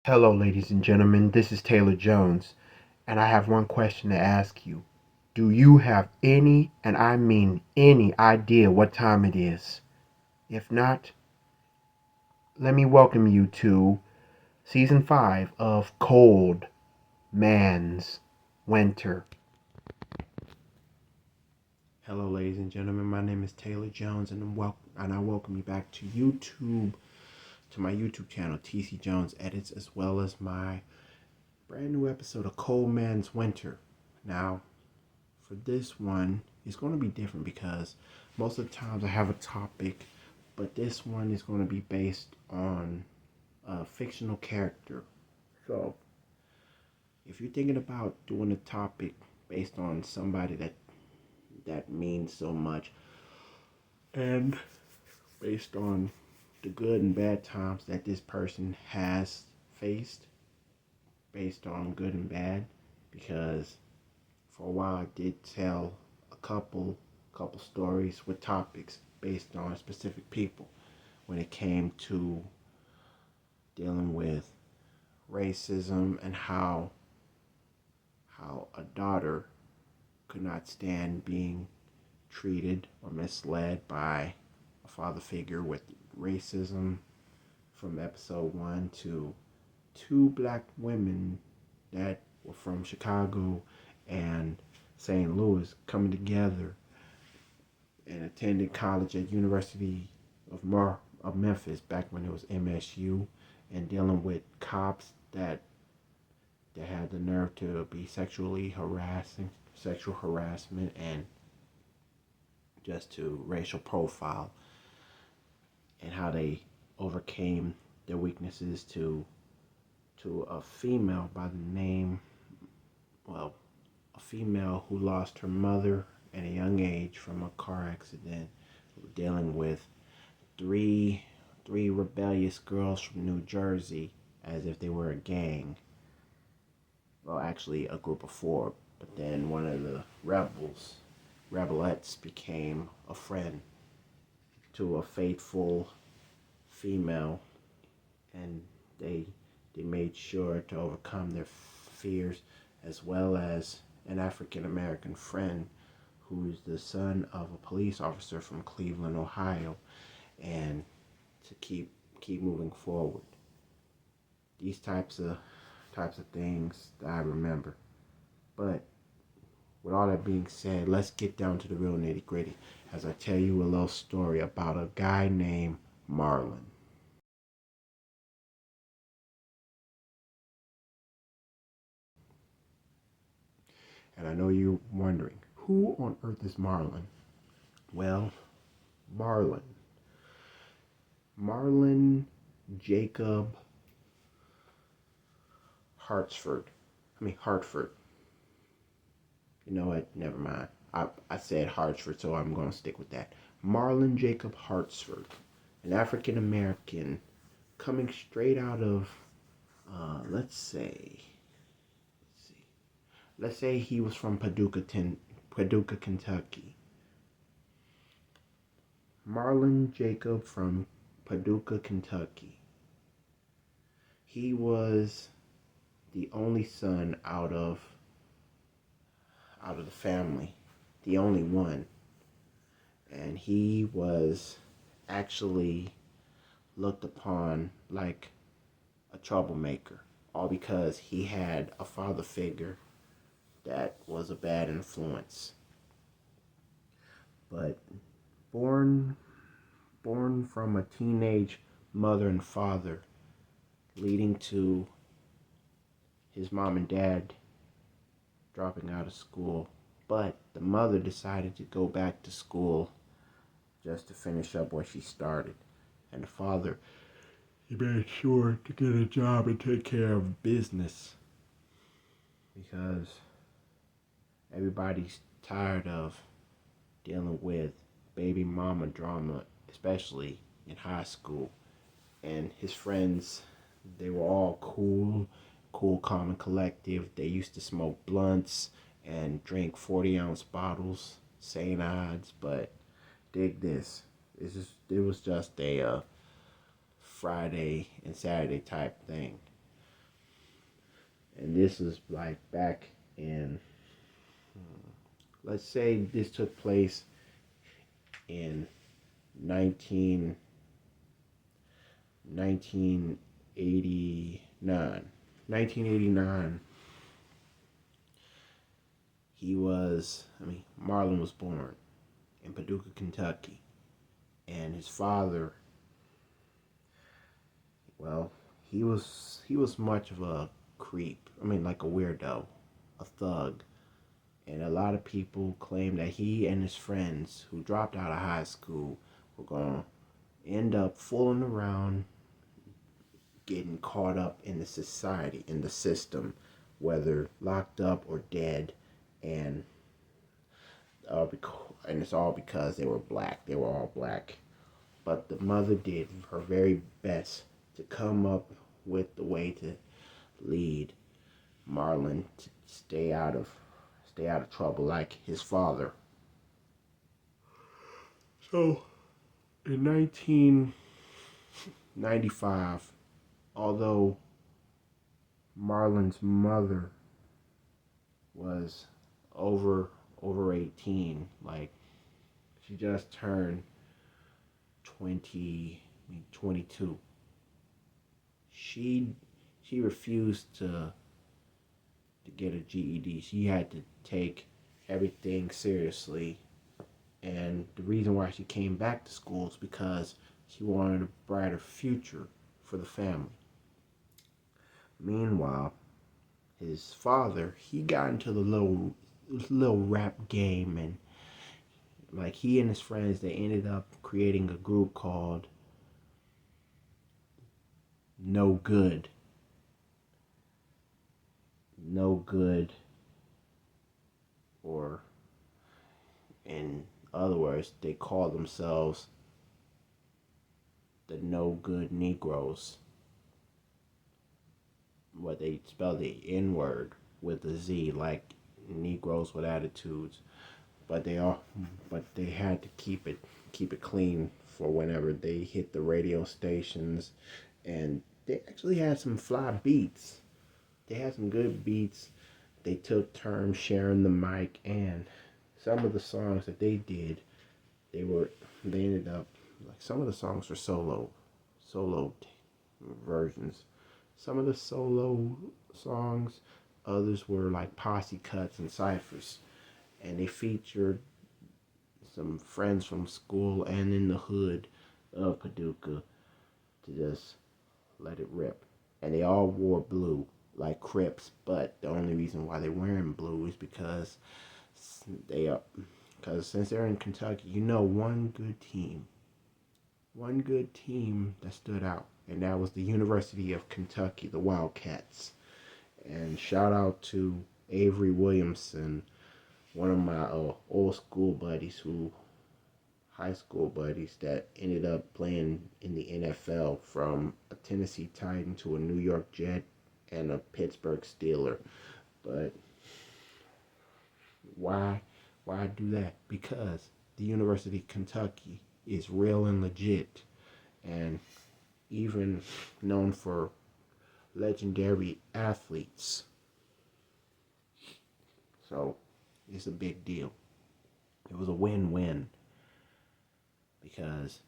Hello, ladies and gentlemen. This is Taylor Jones, and I have one question to ask you. Do you have any, and I mean any, idea what time it is? If not, let me welcome you to Season 5 of Cold Man's Winter. Hello, ladies and gentlemen. My name is Taylor Jones, and I welcome you back to YouTube, to my YouTube channel, TC Jones Edits, as well as my brand new episode of Cold Man's Winter. Now, for this one, it's going to be different because most of the times I have a topic, but this one is going to be based on a fictional character. So, if you're thinking about doing a topic based on somebody that means so much, and based on the good and bad times that this person has faced, based on good and bad, because for a while I did tell a couple stories with topics based on specific people when it came to dealing with racism and how a daughter could not stand being treated or misled by a father figure with racism, from episode 1 to two black women that were from Chicago and St. Louis coming together and attended college at University of Memphis back when it was MSU, and dealing with cops that had the nerve to be sexual harassment, and just to racial profile, and how they overcame their weaknesses to a female by the name, well, a female who lost her mother at a young age from a car accident, dealing with three rebellious girls from New Jersey as if they were a gang. Well, actually a group of four, but then one of the rebelettes became a friend to a faithful female, and they made sure to overcome their fears, as well as an African American friend who's the son of a police officer from Cleveland, Ohio, and to keep moving forward. These types of things that I remember. But with all that being said, let's get down to the real nitty gritty as I tell you a little story about a guy named Marlon. And I know you're wondering, who on earth is Marlon? Well, Marlon. Marlon Jacob Hartford. You know what? Never mind. I said Hartford, so I'm going to stick with that. Marlon Jacob Hartford, an African American coming straight out of, let's say he was from Paducah, Kentucky. Marlon Jacob from Paducah, Kentucky. He was the only son out of the family, the only one, and he was actually looked upon like a troublemaker, all because he had a father figure that was a bad influence. But born from a teenage mother and father, leading to his mom and dad dropping out of school. But the mother decided to go back to school just to finish up what she started. And the father, he made sure to get a job and take care of business, because everybody's tired of dealing with baby mama drama, especially in high school. And his friends, they were all cool, calm, and collective. They used to smoke blunts and drink 40-ounce bottles, St. Odds. But dig this, it was just a Friday and Saturday type thing. And this is like back in, let's say this took place in 19, 1989. 1989, Marlon was born in Paducah, Kentucky. And his father, well, he was much of a creep. Like a weirdo, a thug. And a lot of people claim that he and his friends who dropped out of high school were going to end up fooling around, getting caught up in the society, in the system, whether locked up or dead. And and it's all because they were black. They were all black. But the mother did her very best to come up with the way to lead Marlon to stay out of trouble like his father. So in 1995, although Marlon's mother was over 18, like she just turned 22. She refused to get a GED. She had to take everything seriously. And the reason why she came back to school is because she wanted a brighter future for the family. Meanwhile, his father, he got into the little rap game, and like he and his friends, they ended up creating a group called No Good. No Good, or in other words, they call themselves the No Good Negroes. What they spell the N word with a Z, like Negroes with attitudes. But they had to keep it clean for whenever they hit the radio stations, and they actually had some fly beats. They had some good beats. They took turns sharing the mic, and some of the songs that they did, they ended up like some of the songs were solo versions. Some of the solo songs, others were like posse cuts and ciphers, and they featured some friends from school and in the hood of Paducah to just let it rip. And they all wore blue like Crips, but the only reason why they're wearing blue is because they are because since they're in Kentucky, one good team that stood out, and that was the University of Kentucky, the Wildcats. And shout out to Avery Williamson, one of my high school buddies that ended up playing in the NFL, from a Tennessee Titan to a New York Jet and a Pittsburgh Steeler. But why do that? Because the University of Kentucky is real and legit, and even known for legendary athletes. So it's a big deal. It was a win-win because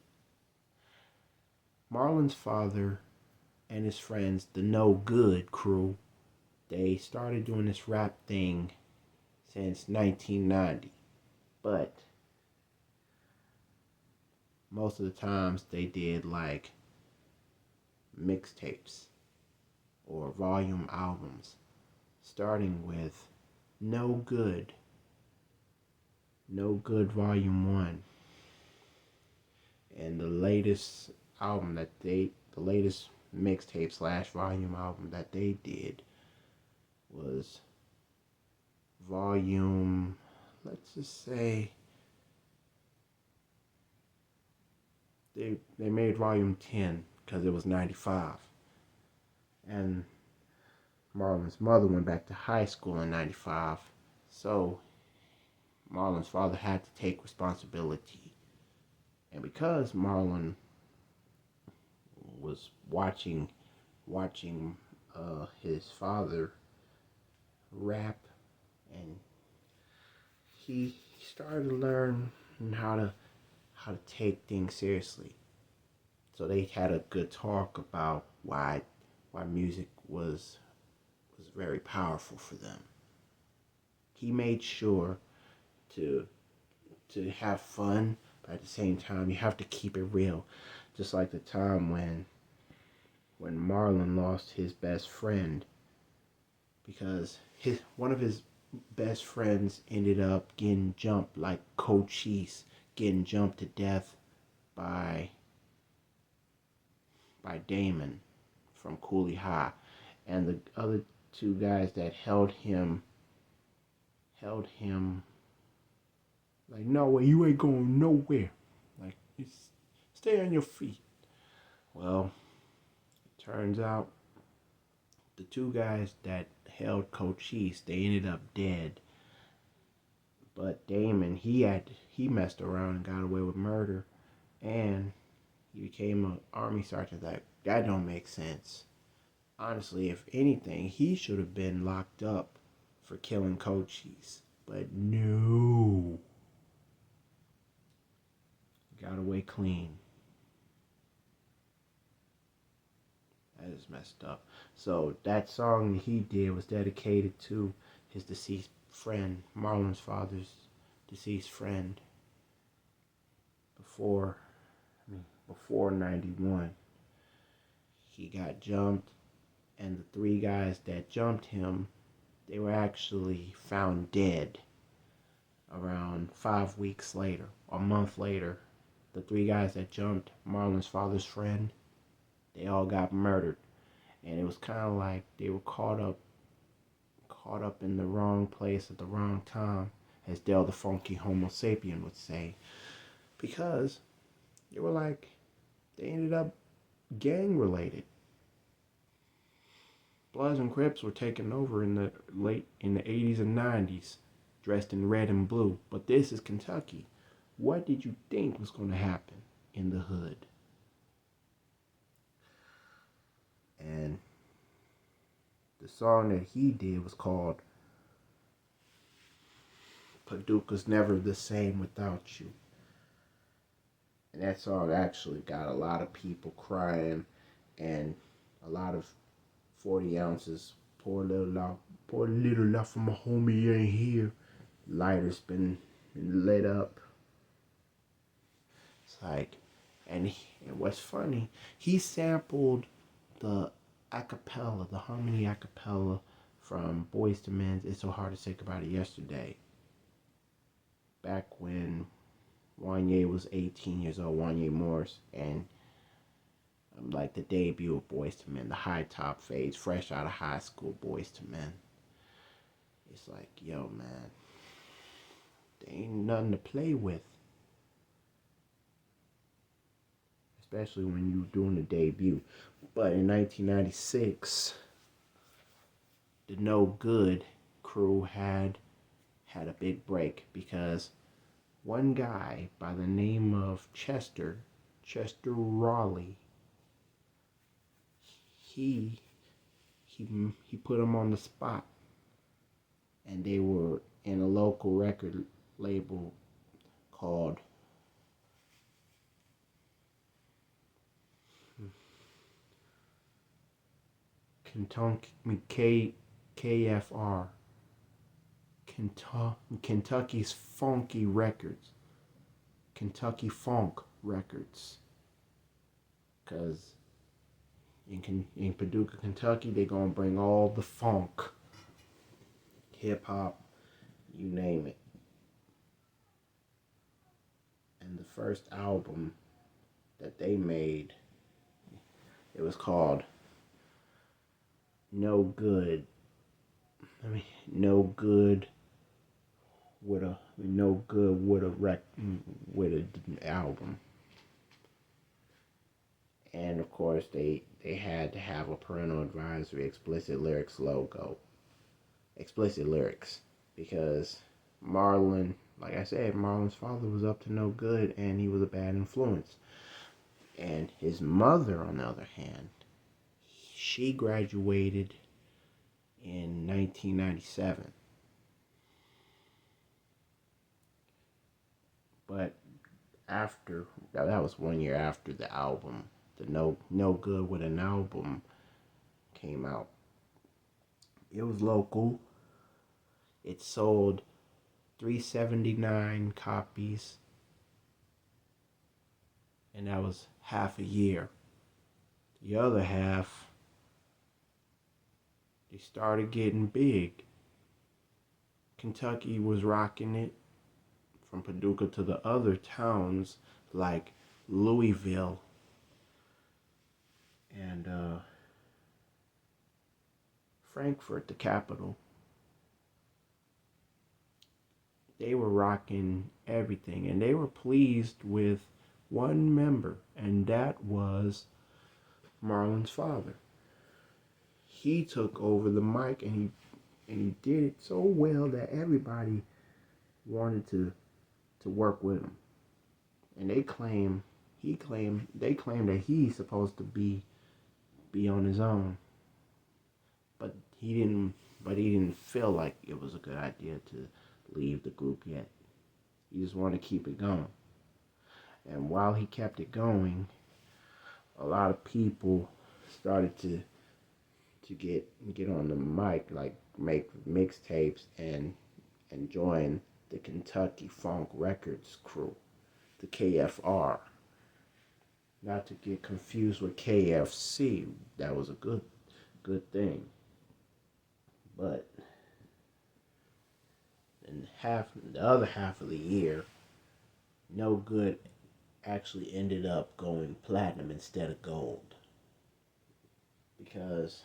Marlon's father and his friends, the No Good crew, they started doing this rap thing since 1990. But most of the times they did like mixtapes or volume albums, starting with No Good Volume 1. And the latest mixtape slash volume album that they did was volume, let's just say, they made volume 10 because it was 95. And Marlon's mother went back to high school in 95. So Marlon's father had to take responsibility. And because Marlon was watching his father rap, and he started to learn how to take things seriously. So they had a good talk about why music was very powerful for them. He made sure to have fun, but at the same time you have to keep it real. Just like the time when Marlon lost his best friend because his one of his best friends ended up getting jumped, like Cochise getting jumped to death by Damon from Cooley High, and the other two guys that held him like, no way, you ain't going nowhere. Like, stay on your feet. Well, it turns out the two guys that held Cochise, they ended up dead. But Damon, he messed around and got away with murder, and he became an army sergeant. That don't make sense. Honestly, if anything, he should have been locked up for killing Cochise. But no, got away clean. That is messed up. So that song that he did was dedicated to his deceased friend, Marlon's father's deceased friend. Before 91, he got jumped, and the three guys that jumped him, they were actually found dead around 5 weeks later, a month later. The three guys that jumped Marlon's father's friend, they all got murdered. And it was kind of like they were caught up in the wrong place at the wrong time, as Del the Funky Homo Sapien would say, because they ended up gang related. Bloods and Crips were taking over in the 80s and 90s, dressed in red and blue. But this is Kentucky. What did you think was going to happen in the hood? And the song that he did was called Paducah's Never the Same Without You. And that song actually got a lot of people crying, and a lot of 40 ounces, poor little love from my homie ain't here. Lighter's been lit up. It's like, and what's funny, he sampled the acapella, the harmony acapella from Boyz II Men's It's So Hard to Say Goodbye to Yesterday. Back when Wanye was 18 years old, Wanye Morris, and like the debut of Boyz II Men, the high top phase, fresh out of high school Boyz II Men. It's like, yo, man, there ain't nothing to play with. Especially when you were doing the debut. But in 1996, the No Good crew had a big break, because one guy by the name of Chester Raleigh, he put him on the spot, and they were in a local record label called KFR, Kentucky's Funky Records, Kentucky Funk Records, because in Paducah, Kentucky, they're gonna bring all the funk, hip hop, you name it. And the first album that they made, it was called No Good with an album. And of course they had to have a parental advisory explicit lyrics logo. Explicit lyrics, because Marlon, like I said, Marlon's father was up to no good, and he was a bad influence. And his mother, on the other hand, she graduated in 1997. But after that was 1 year after the album, the No Good with an Album came out. It was local. It sold 379 copies, and that was half a year. The other half, they started getting big. Kentucky was rocking it from Paducah to the other towns like Louisville and Frankfurt, the capital. They were rocking everything, and they were pleased with one member, and that was Marlon's father. He took over the mic, and he did it so well that everybody wanted to work with him. And they claim that he's supposed to be on his own, but he didn't feel like it was a good idea to leave the group yet. He just wanted to keep it going. And while he kept it going, a lot of people started to get on the mic, like make mixtapes and join the Kentucky Funk Records crew, the KFR. Not to get confused with KFC. That was a good thing. But in the other half of the year, No Good actually ended up going platinum instead of gold. Because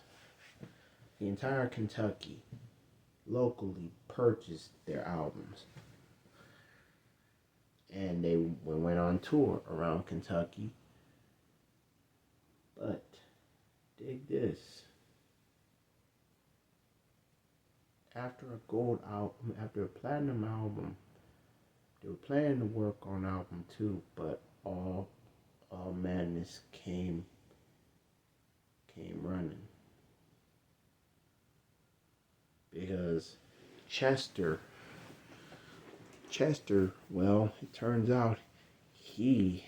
the entire Kentucky locally purchased their albums. And they went on tour around Kentucky. But dig this. After a gold album, after a platinum album, they were planning to work on album 2, but all madness came running. Because Chester, well, it turns out he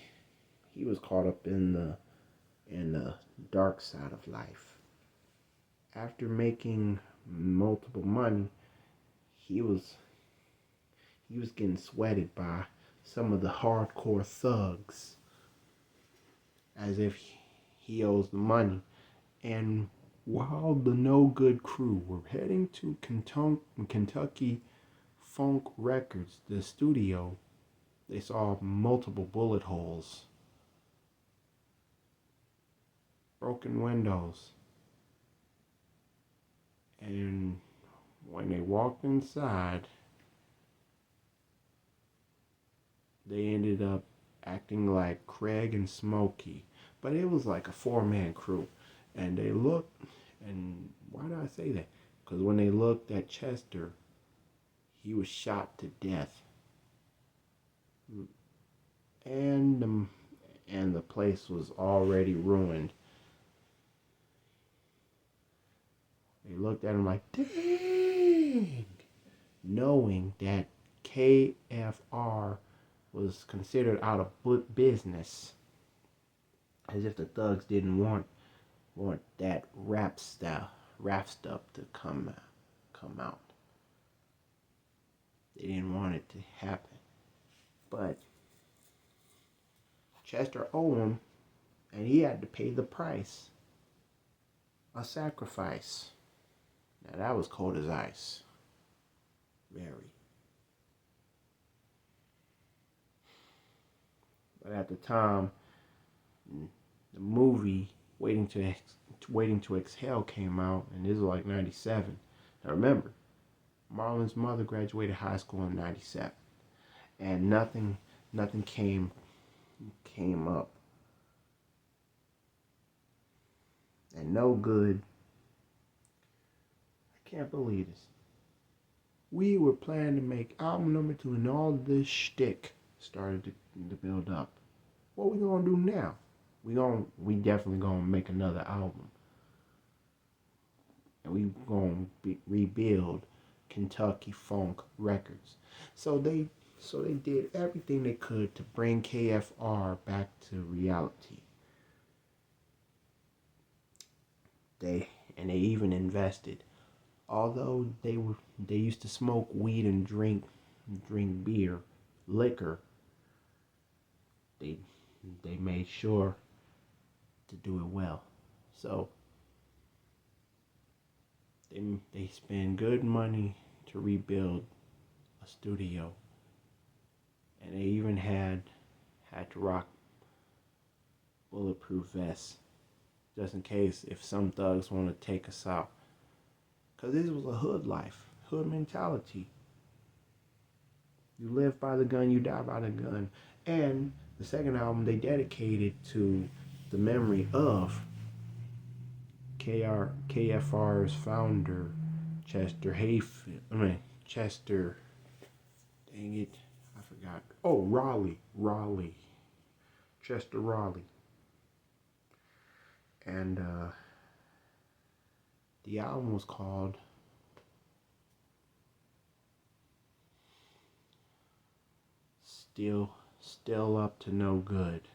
was caught up in the dark side of life. After making multiple money, he was getting sweated by some of the hardcore thugs as if he owes the money. And while the No Good crew were heading to Kentucky Funk Records, the studio, they saw multiple bullet holes, broken windows, and when they walked inside, they ended up acting like Craig and Smokey. But it was like a 4-man crew. And they looked, and why do I say that? Because when they looked at Chester, he was shot to death. And the place was already ruined. They looked at him like, dang! Knowing that KFR was considered out of business. As if the thugs didn't want that rap stuff to come out. They didn't want it to happen. But Chester owed him, and he had to pay the price. A sacrifice. Now that was cold as ice. Very. But at the time, the movie Waiting to Exhale came out, and this was like 97. Now remember, Marlon's mother graduated high school in 97, and nothing came up. And No Good, I can't believe this. We were planning to make album number 2, and all this shtick started to build up. What we gonna do now? We definitely gonna make another album. and we gonna rebuild Kentucky Funk Records. So they did everything they could to bring KFR back to reality. They even invested. Although they used to smoke weed and drink beer, liquor, they they made sure to do it well. So they spend good money to rebuild a studio, and they even had to rock bulletproof vests just in case if some thugs want to take us out. Cause this was a hood life, hood mentality. You live by the gun, you die by the gun. And the second album they dedicated to the memory of KFR's founder, Chester Hayfield. Chester. Dang it, I forgot. Oh, Raleigh, Chester Raleigh, and the album was called Still Up to No Good.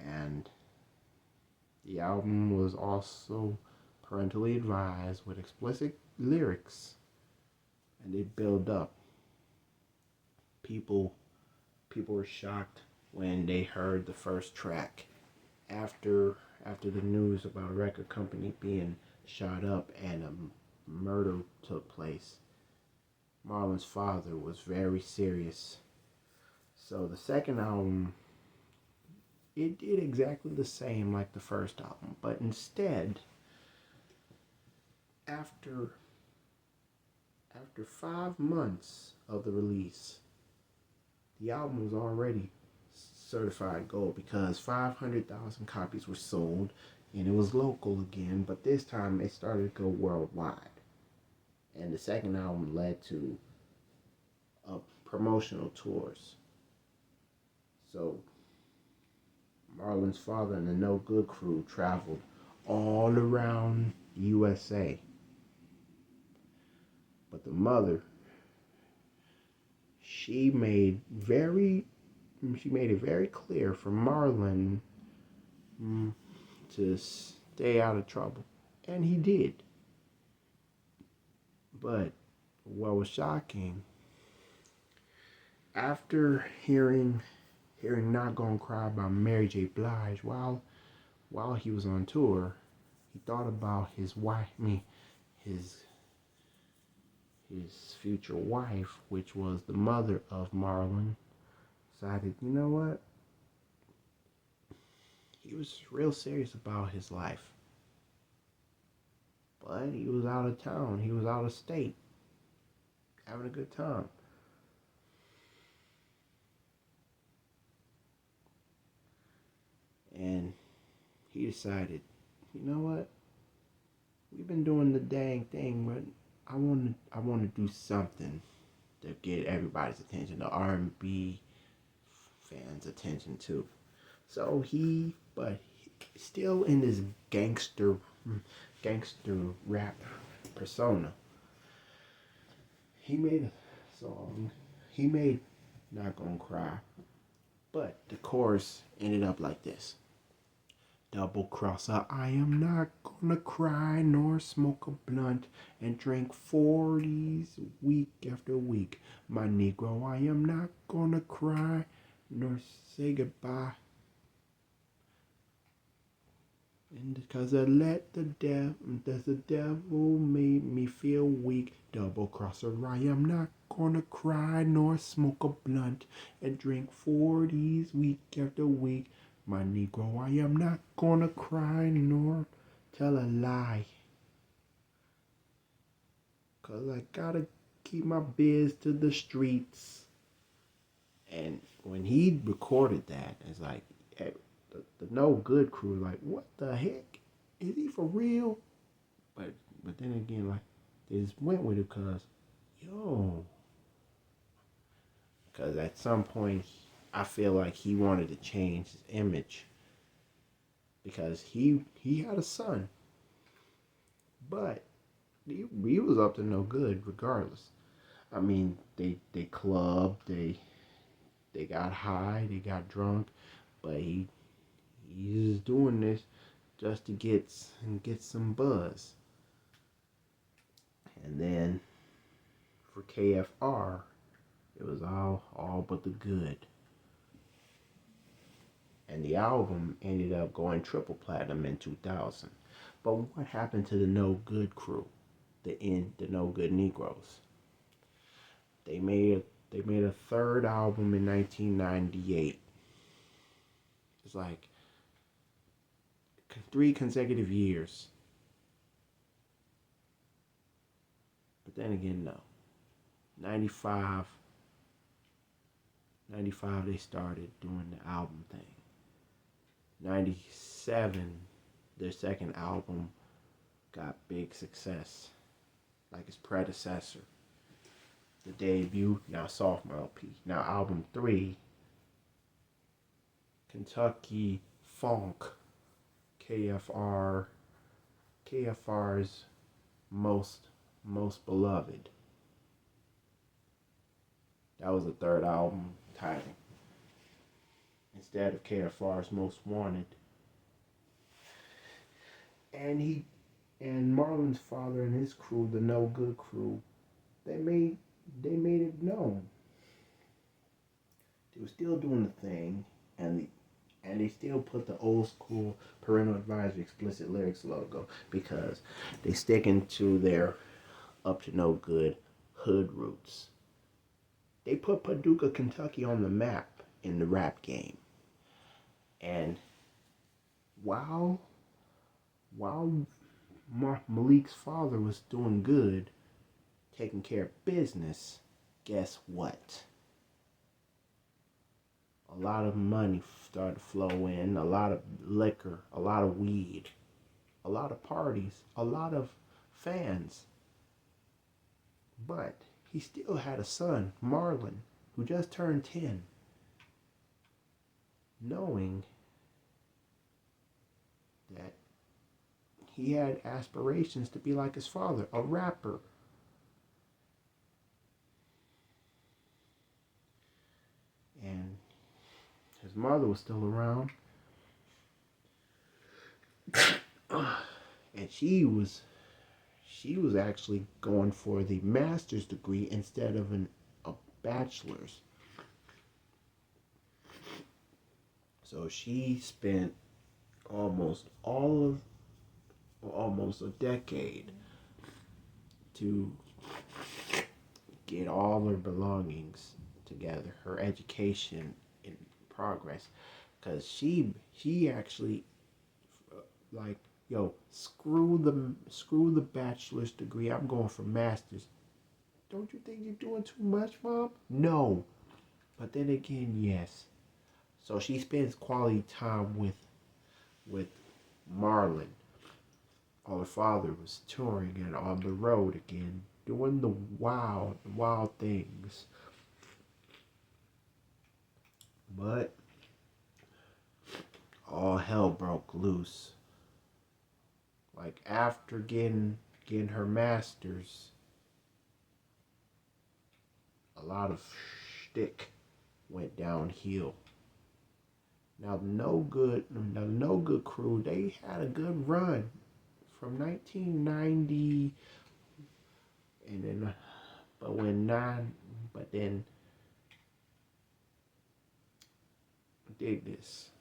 And the album was also parentally advised with explicit lyrics, and they build up. People were shocked when they heard the first track after the news about a record company being shot up and a murder took place. Marlon's father was very serious. So the second album, it did exactly the same like the first album, but instead, after 5 months of the release, the album was already certified gold because 500,000 copies were sold, and it was local again, but this time it started to go worldwide. And the second album led to promotional tours. So Marlon's father and the No Good crew traveled all around USA. But the mother, she made it very clear for Marlon to stay out of trouble. And he did. But what was shocking, after hearing Not Gonna Cry by Mary J. Blige while he was on tour, he thought about his wife, his future wife, which was the mother of Marlon. Decided, you know what? He was real serious about his life. But he was out of town. He was out of state. Having a good time. And he decided, you know what? We've been doing the dang thing, but I want to do something to get everybody's attention, the R&B fans' attention too. So but still in this gangster rap persona, he made a song. He made Not Gonna Cry, but the chorus ended up like this. Double crosser, I am not gonna cry nor smoke a blunt and drink 40s week after week. My Negro, I am not gonna cry nor say goodbye. And because the devil made me feel weak. Double crosser, I am not gonna cry nor smoke a blunt and drink 40s week after week. My Negro, I am not gonna cry nor tell a lie. Cause I gotta keep my biz to the streets. And when he recorded that, it's like, the No Good crew, like, what the heck? Is he for real? But then again, like, they just went with it because at some point, I feel like he wanted to change his image. because he had a son, but he was up to no good regardless. I mean, they clubbed, they got high, they got drunk, but he's doing this just to get some buzz. And then for KFR, it was all but the good. And the album ended up going triple platinum in 2000. But what happened to the No Good crew, the No Good Negroes? They made a third album in 1998. It's like 3 consecutive years. But then again, no. 95, 95 they started doing the album thing. 97, their second album got big success, like its predecessor. The debut, now sophomore LP. Now album 3, Kentucky Funk, KFR, KFR's most beloved. That was the third album title. Instead of KFR's Most Wanted. And Marlon's father and his crew, the No Good crew, they made it known. They were still doing the thing, and they still put the old school parental advisory explicit lyrics logo because they sticking to their up to no good hood roots. They put Paducah, Kentucky on the map in the rap game. And while Malik's father was doing good, taking care of business, guess what? A lot of money started to flow in, a lot of liquor, a lot of weed, a lot of parties, a lot of fans. But he still had a son, Marlon, who just turned 10, knowing that he had aspirations to be like his father, a rapper. And his mother was still around. And she was actually going for the master's degree instead of a bachelor's. So she spent almost a decade to get all her belongings together, her education in progress, because she actually like, yo, screw the bachelor's degree, I'm going for master's. Don't you think you're doing too much, Mom? No, but then again, yes. So she spends quality time with Marlon. While her father was touring and on the road again, doing the wild things. But all hell broke loose. Like after getting her master's, a lot of shtick went downhill. Now the No Good crew, they had a good run from 1990, and then but then dig this.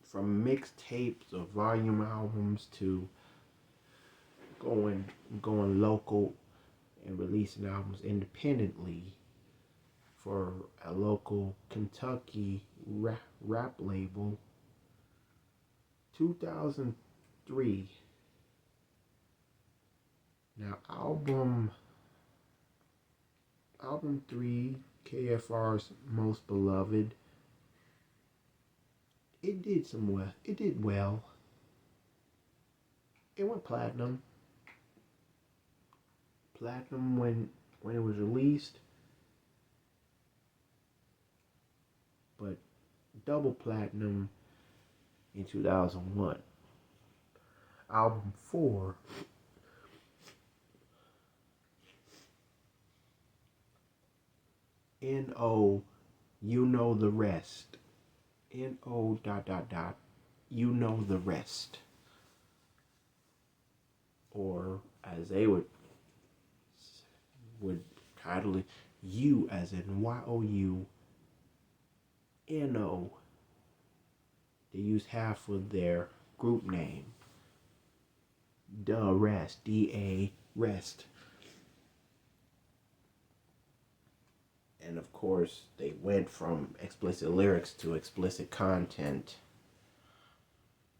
From mixtapes or volume albums to going local and releasing albums independently for a local Kentucky rap label. 2003. Now album 3, KFR's Most Beloved, it did well. It went platinum. Platinum when it was released. But double platinum in 2001. Album 4 N.O. You Know the Rest. N.O. ... You Know the Rest. Or as they would title it, You as in Y-O-U, N-O. They use half of their group name. Rest. D-A Rest. And of course, they went from explicit lyrics to explicit content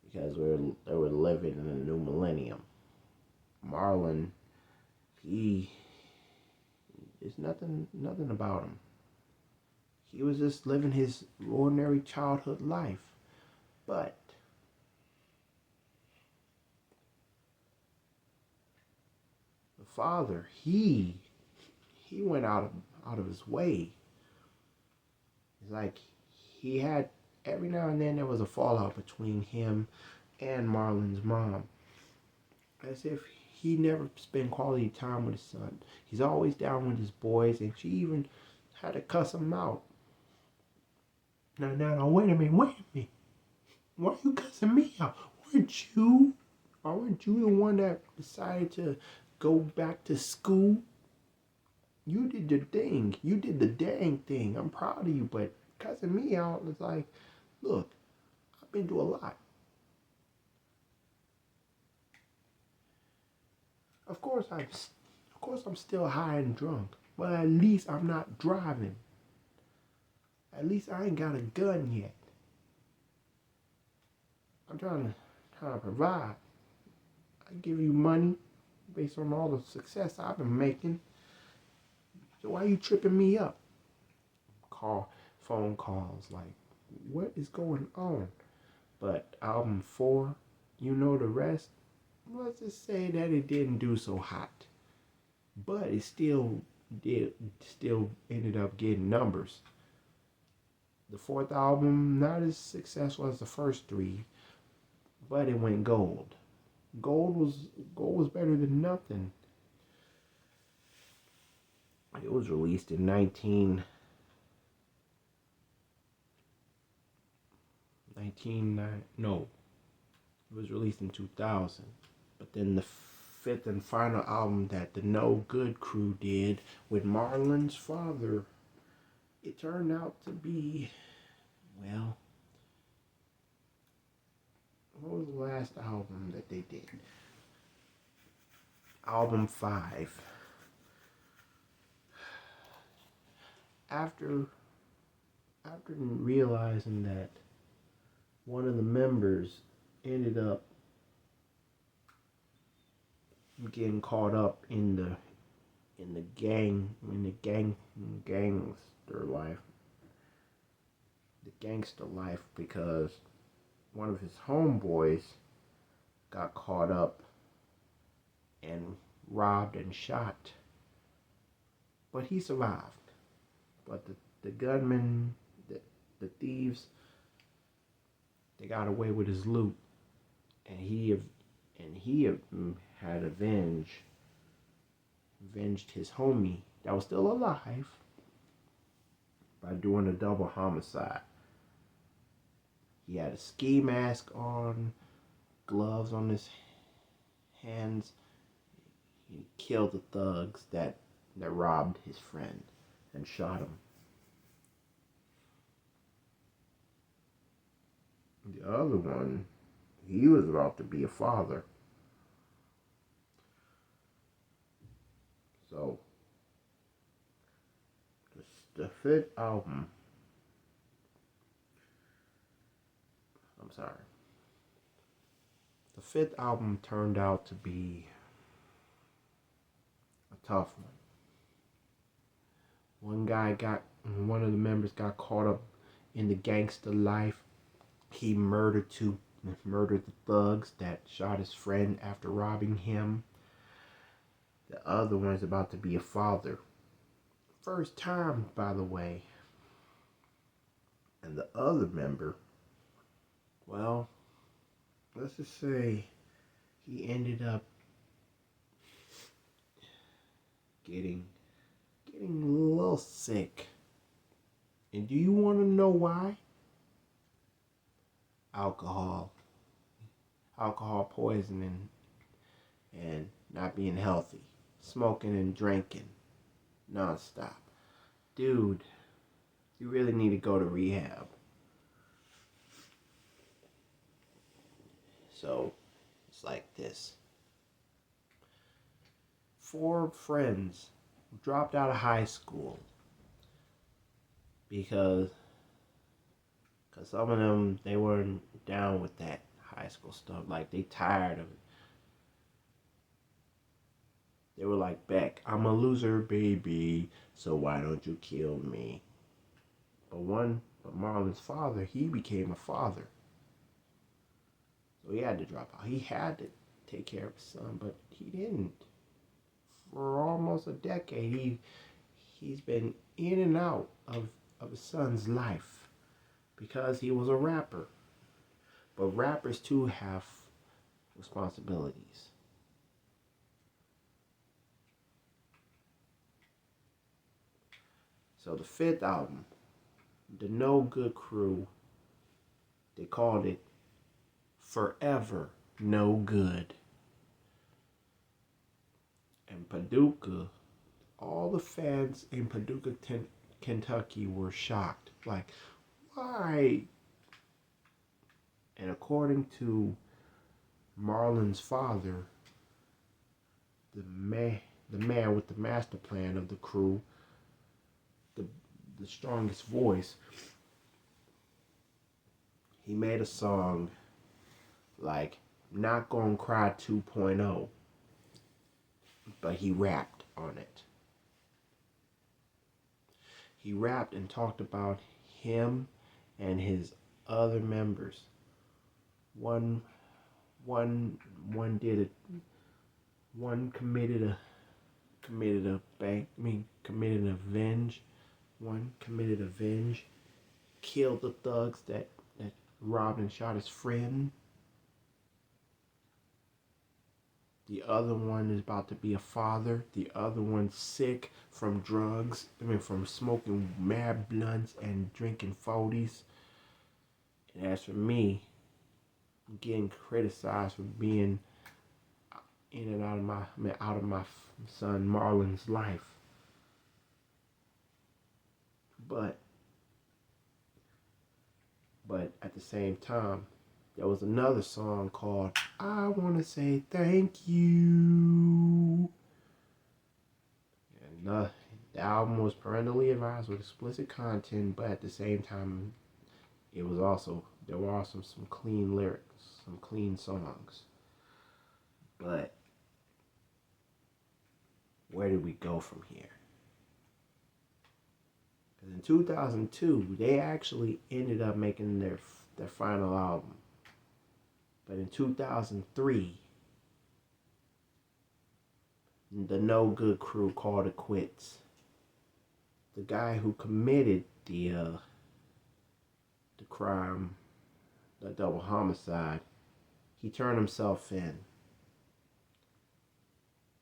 because they were living in a new millennium. Marlon, there's nothing about him. He was just living his ordinary childhood life. But the father, he went out of his way. It's like he had, every now and then there was a fallout between him and Marlon's mom. As if he never spent quality time with his son. He's always down with his boys, and she even had to cuss him out. Now, wait a minute. Why are you cussing me out? Weren't you the one that decided to go back to school? You did your thing. You did the dang thing. I'm proud of you, but cussing me out is like, look, I've been through a lot. Of course I'm still high and drunk, but at least I'm not driving. At least I ain't got a gun yet. I'm trying to provide. I give you money based on all the success I've been making. So why are you tripping me up? Phone calls like, what is going on? But album 4, You Know the Rest, let's just say that it didn't do so hot. But it still ended up getting numbers. The 4th album, not as successful as the first 3, but it went gold. Gold was better than nothing. It was released in it was released in 2000. But then the 5th and final album that the No Good Crew did with Marlon's father, it turned out to be, well, what was the last album that they did? Album 5. After realizing that one of the members ended up getting caught up in the gangster life because one of his homeboys got caught up and robbed and shot, but he survived. But the gunmen, the thieves, they got away with his loot, and he had avenged his homie that was still alive by doing a double homicide. He had a ski mask on, gloves on his hands. He killed the thugs that robbed his friend and shot him. The other one, he was about to be a father. So, the 5th album, the 5th album turned out to be a tough one. One of the members got caught up in the gangster life. He murdered the thugs that shot his friend after robbing him. The other one is about to be a father. First time, by the way. And the other member, well, let's just say he ended up getting a little sick. And do you want to know why? Alcohol. Alcohol poisoning and not being healthy. Smoking and drinking nonstop. Dude, you really need to go to rehab. So, it's like this. 4 friends dropped out of high school because some of them, they weren't down with that high school stuff. Like, they tired of it. They were like, Beck, I'm a loser, baby, so why don't you kill me? But Marlon's father, he became a father. So he had to drop out. He had to take care of his son, but he didn't. For almost a decade, he's been in and out of his son's life because he was a rapper. But rappers too have responsibilities. So the 5th album, the No Good Crew, they called it Forever No Good. And Paducah, all the fans in Paducah, Kentucky were shocked. Like, why? And according to Marlon's father, the man with the master plan of the crew, the strongest voice, he made a song like Not Gonna Cry 2.0, but he rapped on it. He rapped and talked about him and his other members. One did it. One committed a avenge. One committed avenge. Killed the thugs that robbed and shot his friend. The other one is about to be a father. The other one's sick from drugs. From smoking mad blunts and drinking 40s. And as for me, I'm getting criticized for being in and out of my son Marlon's life. But at the same time, there was another song called I Want to Say Thank You. And the album was parentally advised with explicit content, but at the same time, there were also some clean lyrics, some clean songs. But where did we go from here? Because in 2002, they actually ended up making their final album. But in 2003, the No Good Crew called it quits. The guy who committed the crime, the double homicide, he turned himself in.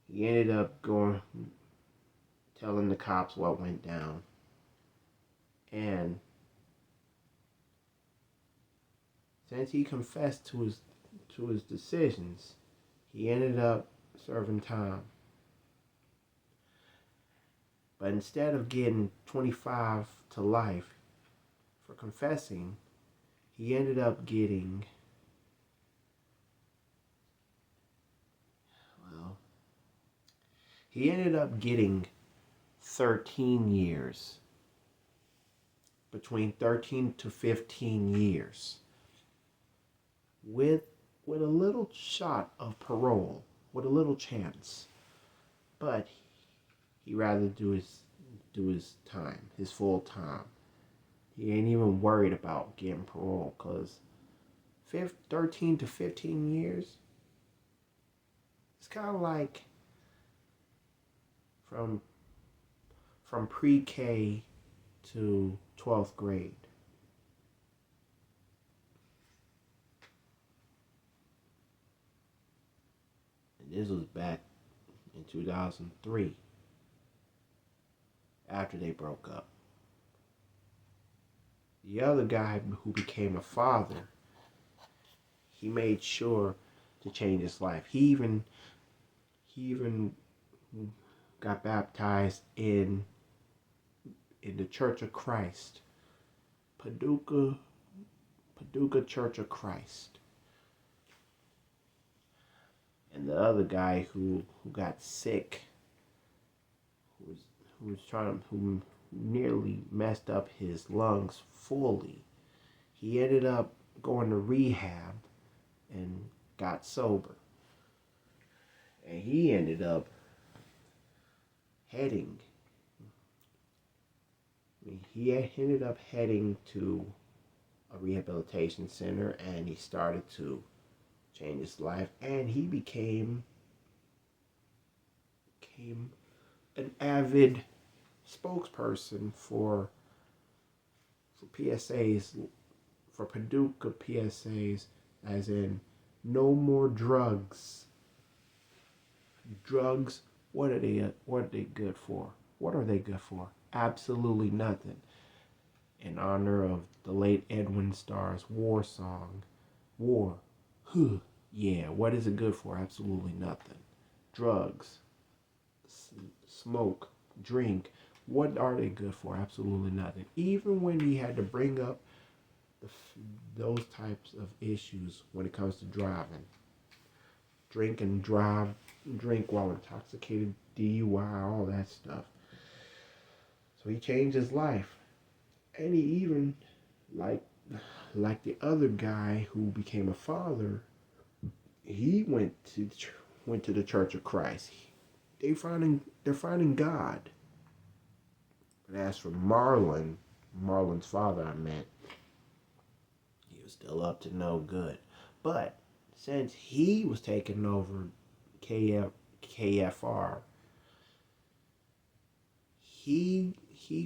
He ended up telling the cops what went down. And since he confessed to his decisions, he ended up serving time. But instead of getting 25 to life for confessing, he ended up getting, 13 years. Between 13 to 15 years. With a little shot of parole, with a little chance. But he rather do his time, his full time. He ain't even worried about getting parole, because 13 to 15 years, it's kind of like from pre-K to 12th grade. This was back in 2003, after they broke up. The other guy who became a father, he made sure to change his life. He even got baptized in the Church of Christ, Paducah Church of Christ. And the other guy who got sick, who nearly messed up his lungs fully, he ended up going to rehab and got sober. And he ended up heading to a rehabilitation center, and he started to change his life, and he became an avid spokesperson for PSAs, for Paducah PSAs, as in no more drugs. Drugs, what are they good for? What are they good for? Absolutely nothing. In honor of the late Edwin Starr's war song, War. Huh. Yeah, what is it good for? Absolutely nothing. Drugs, smoke, drink, what are they good for? Absolutely nothing. Even when he had to bring up those types of issues when it comes to driving. Drink and drive, drink while intoxicated, DUI, all that stuff. So he changed his life. And he even, like the other guy who became a father, he went to the Church of Christ. They're finding God. But as for Marlon's father, I meant, he was still up to no good. But since he was taking over KFR, he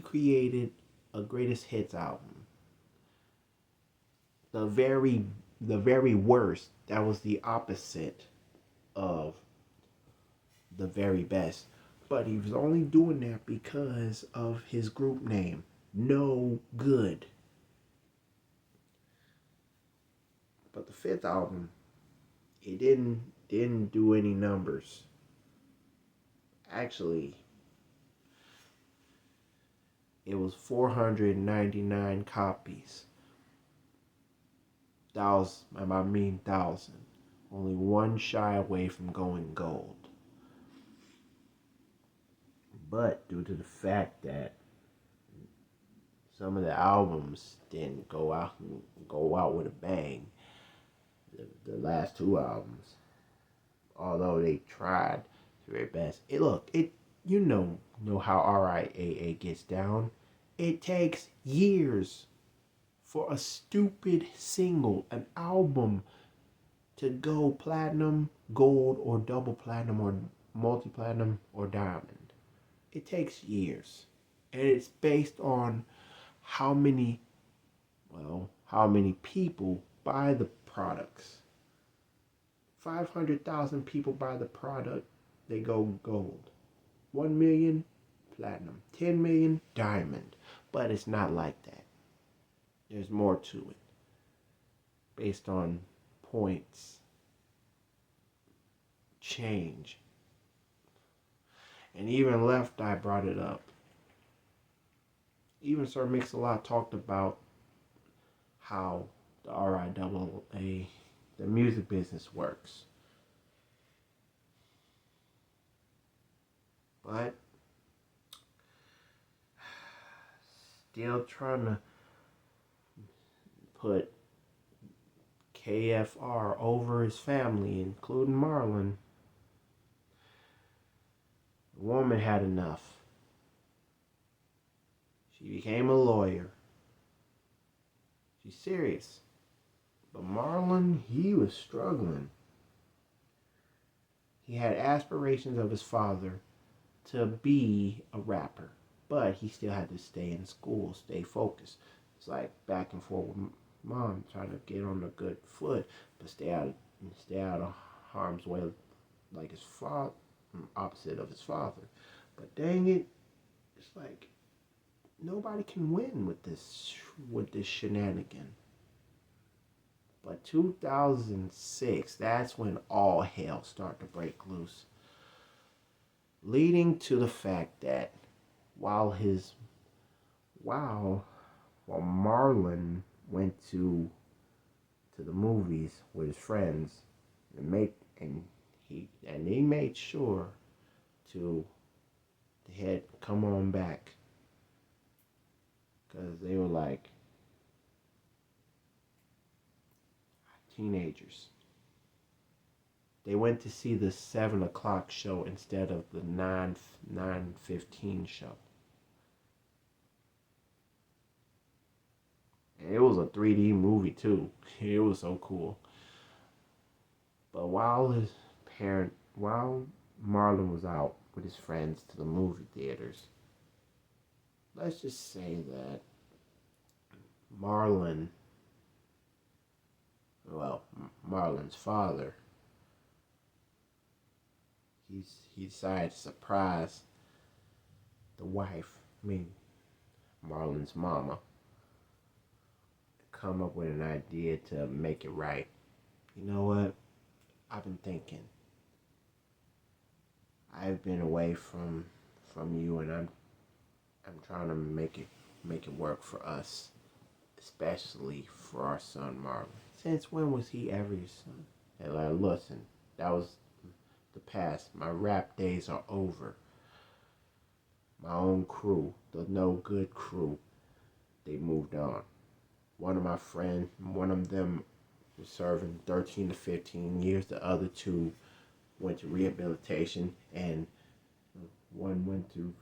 created a greatest hits album. The very worst. That was the opposite of the very best. But he was only doing that because of his group name, No Good. But the fifth album, it didn't do any numbers. Actually, it was 499 copies. Thousand. Only one shy away from going gold. But due to the fact that some of the albums didn't go out with a bang, the last two albums, although they tried their very best, you know how RIAA gets down. It takes years for a stupid single, an album, to go platinum, gold, or double platinum, or multi-platinum, or diamond. It takes years. And it's based on how many people buy the products. 500,000 people buy the product, they go gold. 1 million, platinum. 10 million, diamond. But it's not like that. There's more to it. Based on points, change. And even Left Eye brought it up. Even Sir Mix-a-Lot talked about how the RIAA, the music business, works. But still trying to put KFR over his family, including Marlon. The woman had enough. She became a lawyer. She's serious. But Marlon, he was struggling. He had aspirations of his father to be a rapper, but he still had to stay in school, stay focused. It's like back and forth with mom, trying to get on a good foot, but stay out of harm's way like his father, opposite of his father. But dang it, it's like nobody can win with this shenanigan. But 2006, that's when all hell started to break loose, leading to the fact that while his while while Marlon went to the movies with his friends and he made sure to head come on back because they were like teenagers. They went to see the 7 o'clock show instead of the 9:15 show. And it was a 3D movie too. It was so cool. But while Marlon was out with his friends to the movie theaters, let's just say that Marlon, well, Marlon's father, he decided to surprise the wife, I mean Marlon's mama, come up with an idea to make it right. You know what? I've been thinking. I've been away from you, and I'm trying to make it work for us, especially for our son Marlon. Since when was he ever your son? And like, listen, that was the past. My rap days are over. My own crew, the no good crew, they moved on. One of them was serving 13 to 15 years. The other two went to rehabilitation, and one went to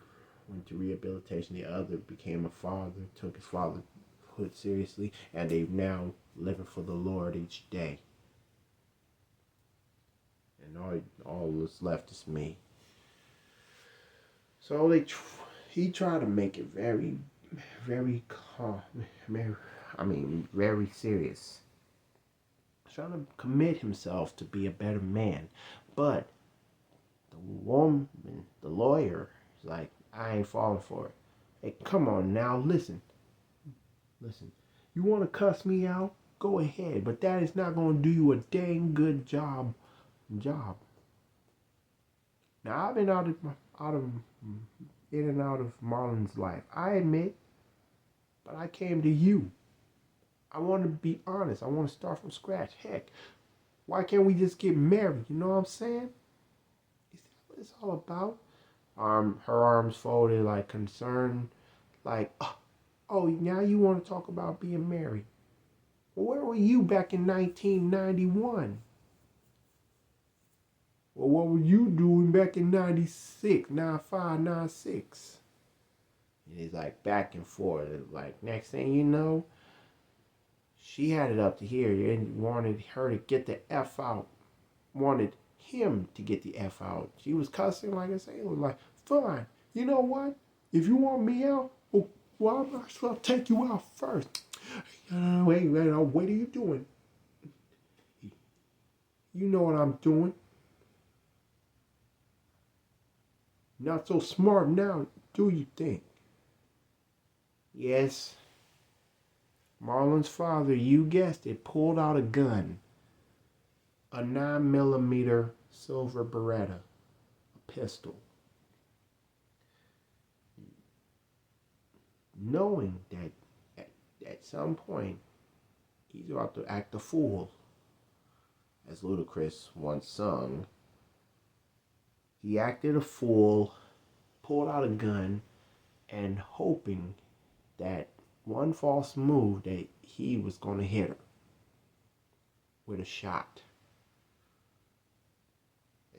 rehabilitation. The other became a father, took his fatherhood seriously, and they're now living for the Lord each day. And all that's left is me. So he tried to make it very, very calm. Very serious. Trying to commit himself to be a better man. But the lawyer, is like, I ain't falling for it. Hey, come on now, listen. You want to cuss me out? Go ahead, but that is not going to do you a dang good job. Now I've been in and out of Marlon's life. I admit, but I came to you. I want to be honest. I want to start from scratch. Heck, why can't we just get married? You know what I'm saying? Is that what it's all about? Her arms folded, like concerned, like, oh, now you want to talk about being married? Well, where were you back in 1991? Well, what were you doing back in 96, 95, 96? And it's like back and forth. It's like, next thing you know, she had it up to here and wanted her to get the F out. Wanted him to get the F out. She was cussing, like I said. It was like, fine. You know what? If you want me out, well, I might as well take you out first. Wait, what are you doing? You know what I'm doing. Not so smart now, do you think? Yes. Marlon's father, you guessed it, pulled out a gun. A 9mm silver Beretta. A pistol. Knowing that at some point he's about to act a fool. As Ludacris once sung, he acted a fool, pulled out a gun, and hoping that one false move that he was going to hit her with a shot.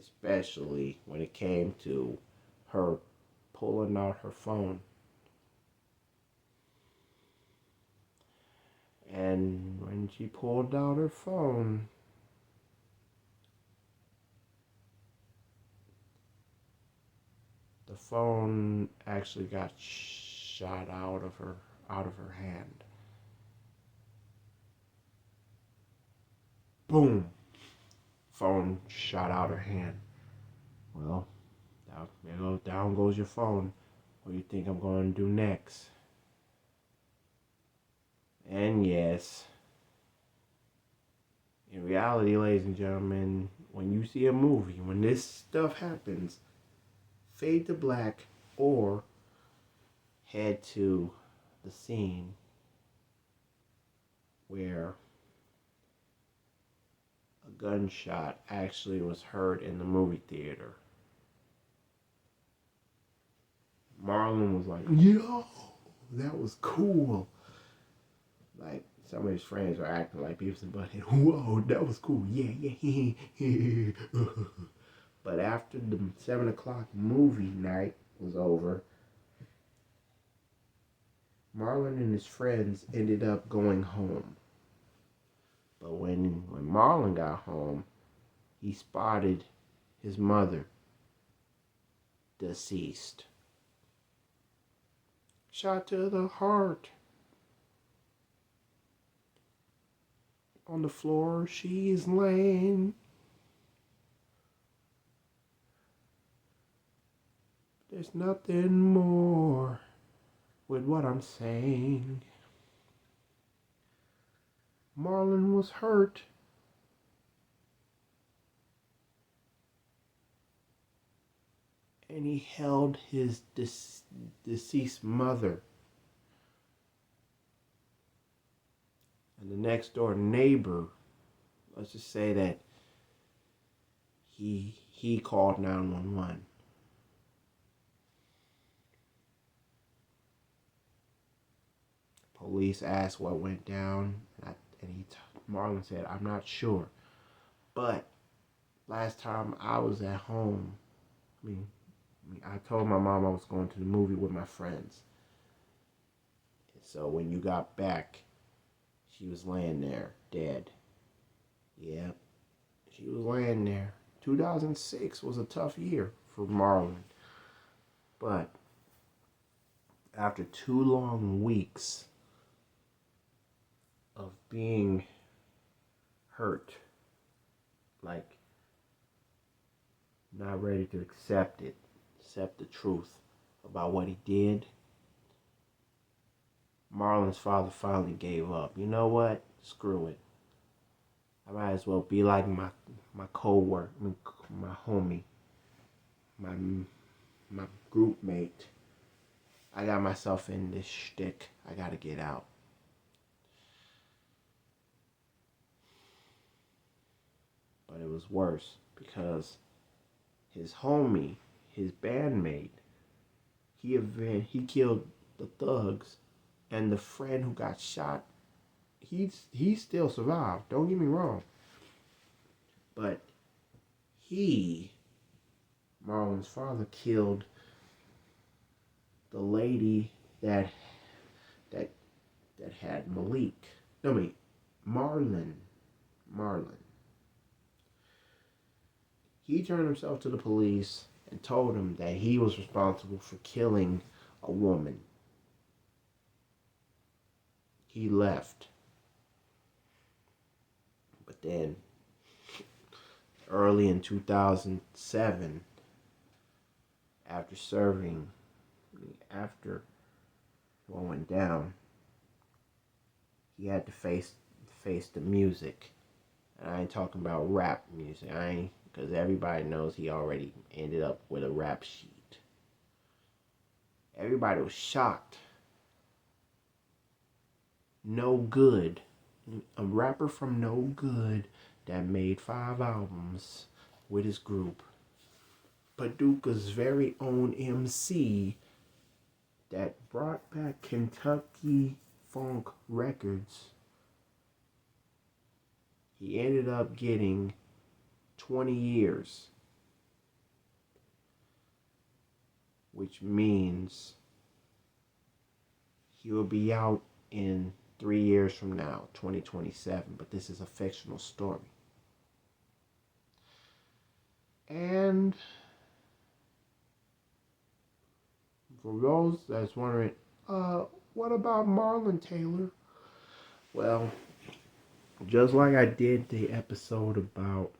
Especially when it came to her pulling out her phone. And when she pulled out her phone, the phone actually got shot out of her hand. Boom. Phone shot out her hand. Well, down goes your phone. What do you think I'm going to do next? And yes, in reality, ladies and gentlemen, when you see a movie, when this stuff happens, fade to black or head to the scene where a gunshot actually was heard in the movie theater. Marlon was like, yo, that was cool. Like, some of his friends were acting like Beavis and Butthead. Whoa, that was cool. Yeah, yeah. But after the 7 o'clock movie night was over, Marlon and his friends ended up going home. But when Marlon got home, he spotted his mother deceased. Shot to the heart. On the floor, she's laying. There's nothing more with what I'm saying. Marlon was hurt. And he held his deceased mother. And the next door neighbor, let's just say that he called 911. Police asked what went down, and Marlon said, I'm not sure. But last time I was at home, I told my mom I was going to the movie with my friends. And so when you got back, she was laying there, dead. Yeah, she was laying there. 2006 was a tough year for Marlon. But after 2 long weeks of being hurt, like not ready to accept the truth about what he did, Marlon's father finally gave up. You know what? Screw it. I might as well be like my co-worker, my homie, my group mate. I got myself in this shtick. I gotta get out. But it was worse because his homie, his bandmate, he killed the thugs, and the friend who got shot, he still survived. Don't get me wrong. But Marlon's father, killed the lady that had Malik. No, Marlon. He turned himself to the police and told them that he was responsible for killing a woman. He left. But then, early in 2007, after what went down, he had to face the music. And I ain't talking about rap music. Because everybody knows he already ended up with a rap sheet. Everybody was shocked. No Good, a rapper from No Good that made 5 albums with his group. Paducah's very own MC that brought back Kentucky Funk Records. He ended up getting 20 years, which means he will be out in 3 years from now, 2027, but this is a fictional story. And for those that's wondering, what about Marlon Taylor? Well, just like I did the episode about,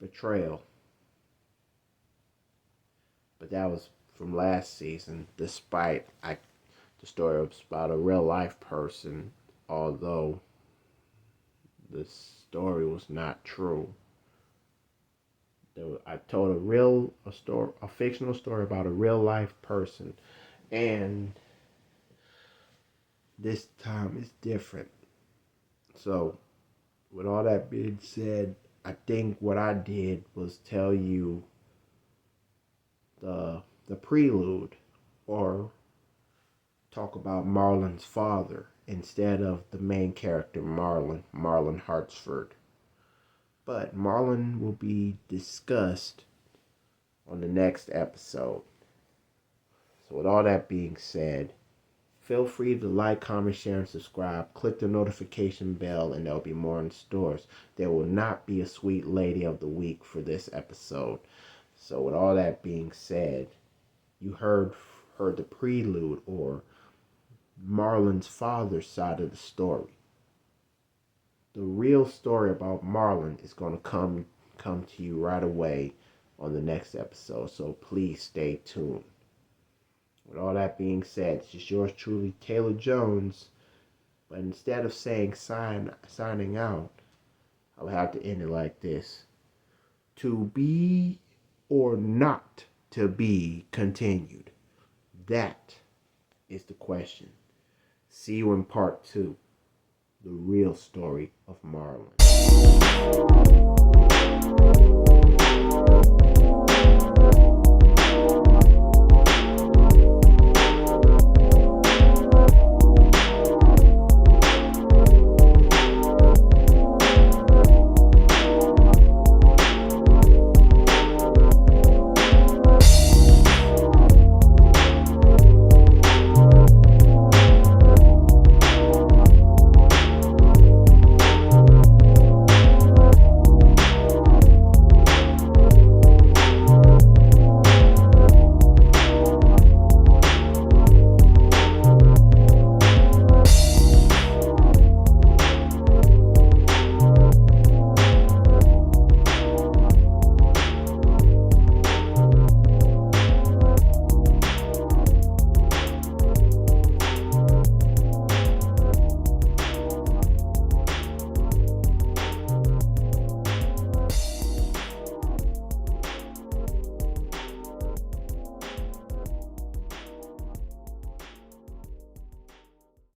betrayal. But that was from last season, despite the story was about a real life person, although the story was not true. I told a fictional story about a real life person, and this time it's different. So, with all that being said, I think what I did was tell you the prelude, or talk about Marlon's father instead of the main character Marlon Hartsford. But Marlon will be discussed on the next episode. So with all that being said, feel free to like, comment, share, and subscribe. Click the notification bell and there'll be more in stores. There will not be a Sweet Lady of the Week for this episode. So with all that being said, you heard the prelude, or Marlon's father's side of the story. The real story about Marlon is going to come to you right away on the next episode, so please stay tuned. With all that being said, it's just yours truly, Taylor Jones. But instead of saying signing out, I would have to end it like this. To be or not to be continued? That is the question. See you in part 2. The real story of Marlon.